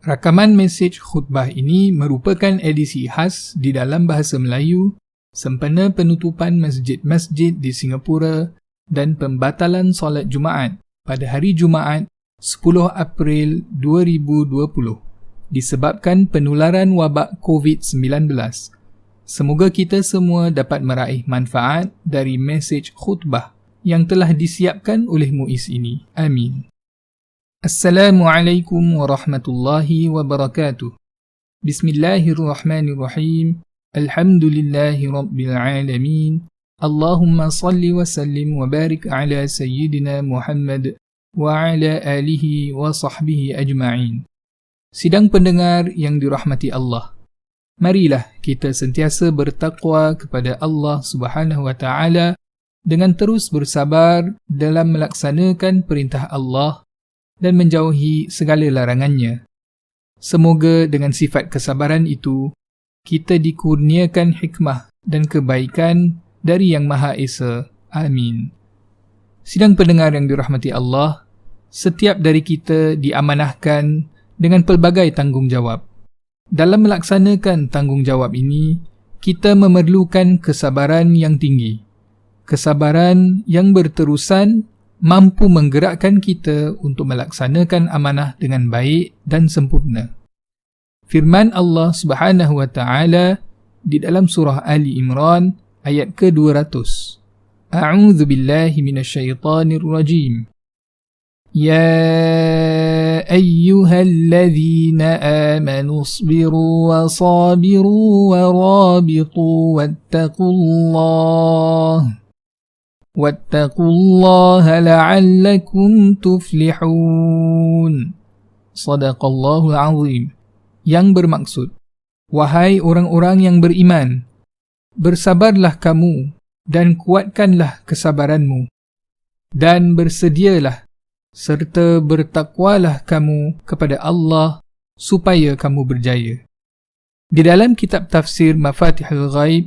Rakaman mesej khutbah ini merupakan edisi khas di dalam bahasa Melayu sempena penutupan masjid-masjid di Singapura dan pembatalan solat Jumaat pada hari Jumaat 10 April 2020 disebabkan penularan wabak COVID-19. Semoga kita semua dapat meraih manfaat dari mesej khutbah yang telah disiapkan oleh Muiz ini. Amin. Assalamualaikum warahmatullahi wabarakatuh. Bismillahirrahmanirrahim. Alhamdulillahi rabbil alamin. Allahumma salli wa sallim wa barik ala sayyidina Muhammad wa ala alihi wa sahbihi ajma'in. Sidang pendengar yang dirahmati Allah, marilah kita sentiasa bertakwa kepada Allah Subhanahu wa taala dengan terus bersabar dalam melaksanakan perintah Allah dan menjauhi segala larangannya. Semoga dengan sifat kesabaran itu, kita dikurniakan hikmah dan kebaikan dari Yang Maha Esa. Amin. Sidang pendengar yang dirahmati Allah, setiap dari kita diamanahkan dengan pelbagai tanggungjawab. Dalam melaksanakan tanggungjawab ini, kita memerlukan kesabaran yang tinggi. Kesabaran yang berterusan mampu menggerakkan kita untuk melaksanakan amanah dengan baik dan sempurna. Firman Allah Subhanahu wa taala di dalam surah Ali Imran ayat ke-200. A'udzu billahi minasyaitonir rajim. Ya ayyuhalladzina amanu isbiru wa sabiru wa rabitu واتقوا الله لعلكم تفلحون. صدق الله العظيم. Yang bermaksud, wahai orang-orang yang beriman, bersabarlah kamu dan kuatkanlah kesabaranmu, dan bersedialah serta bertakwalah kamu kepada Allah supaya kamu berjaya. Di dalam kitab tafsir Mafatihul Ghaib,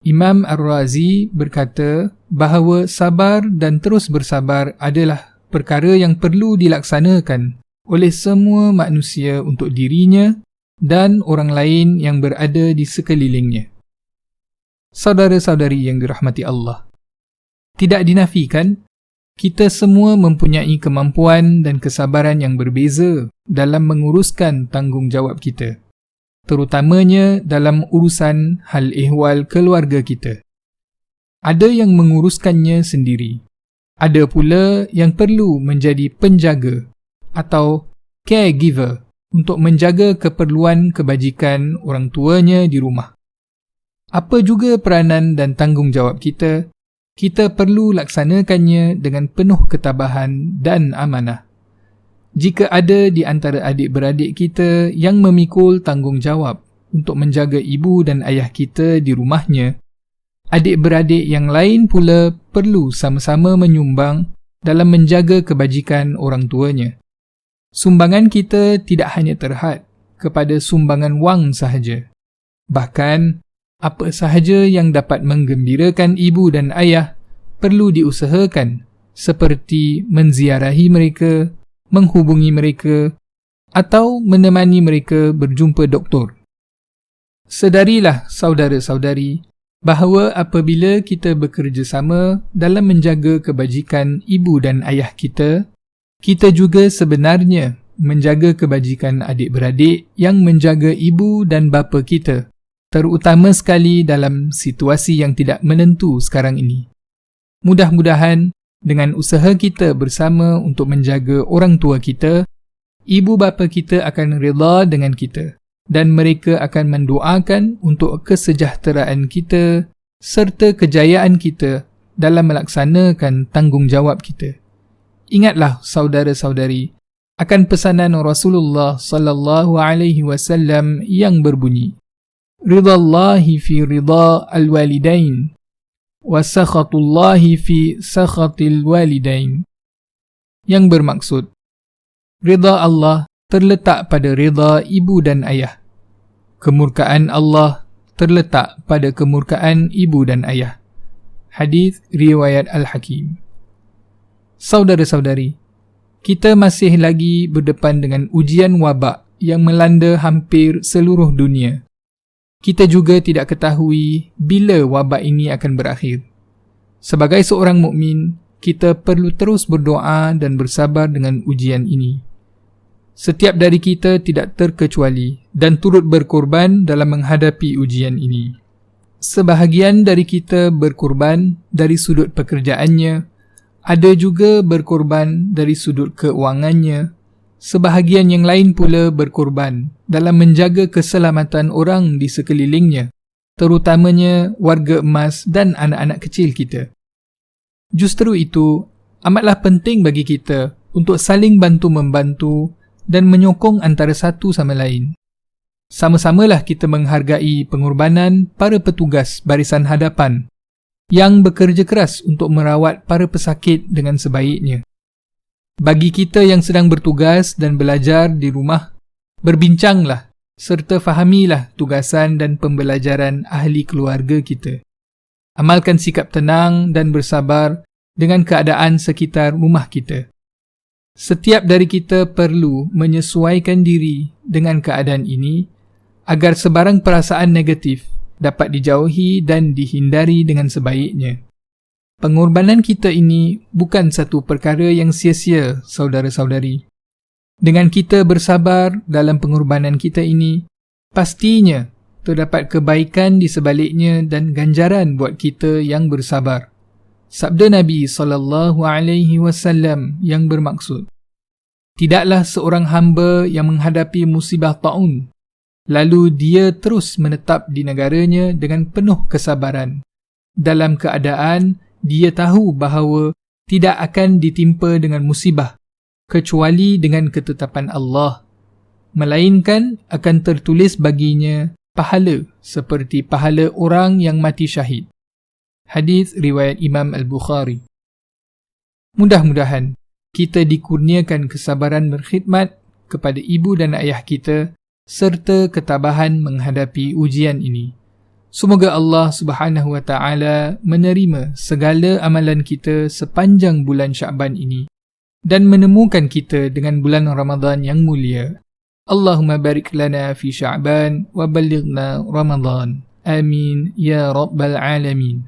Imam Ar-Razi berkata bahawa sabar dan terus bersabar adalah perkara yang perlu dilaksanakan oleh semua manusia untuk dirinya dan orang lain yang berada di sekelilingnya. Saudara-saudari yang dirahmati Allah, tidak dinafikan, kita semua mempunyai kemampuan dan kesabaran yang berbeza dalam menguruskan tanggungjawab kita, terutamanya dalam urusan hal ehwal keluarga kita. Ada yang menguruskannya sendiri. Ada pula yang perlu menjadi penjaga atau caregiver untuk menjaga keperluan kebajikan orang tuanya di rumah. Apa juga peranan dan tanggungjawab kita, kita perlu laksanakannya dengan penuh ketabahan dan amanah. Jika ada di antara adik-beradik kita yang memikul tanggungjawab untuk menjaga ibu dan ayah kita di rumahnya, adik-beradik yang lain pula perlu sama-sama menyumbang dalam menjaga kebajikan orang tuanya. Sumbangan kita tidak hanya terhad kepada sumbangan wang sahaja. Bahkan, apa sahaja yang dapat menggembirakan ibu dan ayah perlu diusahakan, seperti menziarahi mereka, menghubungi mereka atau menemani mereka berjumpa doktor. Sedarilah saudara-saudari bahawa apabila kita bekerjasama dalam menjaga kebajikan ibu dan ayah kita, kita juga sebenarnya menjaga kebajikan adik-beradik yang menjaga ibu dan bapa kita, terutama sekali dalam situasi yang tidak menentu sekarang ini. Mudah-mudahan dengan usaha kita bersama untuk menjaga orang tua kita, ibu bapa kita akan reda dengan kita dan mereka akan mendoakan untuk kesejahteraan kita serta kejayaan kita dalam melaksanakan tanggungjawab kita. Ingatlah saudara-saudari akan pesanan Rasulullah sallallahu alaihi wasallam yang berbunyi, Ridallahi fi rida al-walidain wa sakhatullahi fi sakhatil walidain. Yang bermaksud, rida Allah terletak pada rida ibu dan ayah. Kemurkaan Allah terletak pada kemurkaan ibu dan ayah. Hadis riwayat Al-Hakim. Saudara-saudari, kita masih lagi berdepan dengan ujian wabak yang melanda hampir seluruh dunia. Kita juga tidak ketahui bila wabak ini akan berakhir. Sebagai seorang mukmin, kita perlu terus berdoa dan bersabar dengan ujian ini. Setiap dari kita tidak terkecuali dan turut berkorban dalam menghadapi ujian ini. Sebahagian dari kita berkorban dari sudut pekerjaannya, ada juga berkorban dari sudut keuangannya, sebahagian yang lain pula berkorban dalam menjaga keselamatan orang di sekelilingnya, terutamanya warga emas dan anak-anak kecil kita. Justru itu, amatlah penting bagi kita untuk saling bantu-membantu dan menyokong antara satu sama lain. Sama-samalah kita menghargai pengorbanan para petugas barisan hadapan yang bekerja keras untuk merawat para pesakit dengan sebaiknya. Bagi kita yang sedang bertugas dan belajar di rumah, berbincanglah serta fahamilah tugasan dan pembelajaran ahli keluarga kita. Amalkan sikap tenang dan bersabar dengan keadaan sekitar rumah kita. Setiap dari kita perlu menyesuaikan diri dengan keadaan ini agar sebarang perasaan negatif dapat dijauhi dan dihindari dengan sebaiknya. Pengorbanan kita ini bukan satu perkara yang sia-sia, saudara-saudari. Dengan kita bersabar dalam pengorbanan kita ini, pastinya terdapat kebaikan di sebaliknya dan ganjaran buat kita yang bersabar. Sabda Nabi SAW yang bermaksud, tidaklah seorang hamba yang menghadapi musibah ta'un, lalu dia terus menetap di negaranya dengan penuh kesabaran, dalam keadaan dia tahu bahawa tidak akan ditimpa dengan musibah, kecuali dengan ketetapan Allah, melainkan akan tertulis baginya pahala seperti pahala orang yang mati syahid. Hadis riwayat Imam Al-Bukhari. Mudah-mudahan kita dikurniakan kesabaran berkhidmat kepada ibu dan ayah kita serta ketabahan menghadapi ujian ini. Semoga Allah Subhanahu wa taala menerima segala amalan kita sepanjang bulan Sya'ban ini dan menemukan kita dengan bulan Ramadan yang mulia. Allahumma barik lana fi Sya'ban wa ballighna Ramadan. Amin ya rabbal alamin.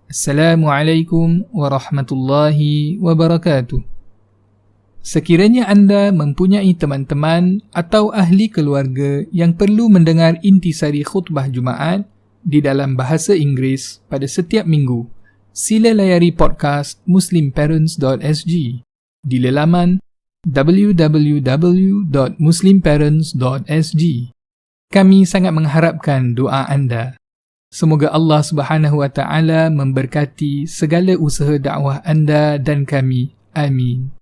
Assalamualaikum warahmatullahi wabarakatuh. Sekiranya anda mempunyai teman-teman atau ahli keluarga yang perlu mendengar intisari khutbah Jumaat di dalam bahasa Inggeris pada setiap minggu, sila layari podcast muslimparents.sg di laman www.muslimparents.sg. Kami sangat mengharapkan doa anda. Semoga Allah Subhanahu wa taala memberkati segala usaha dakwah anda dan kami. Amin.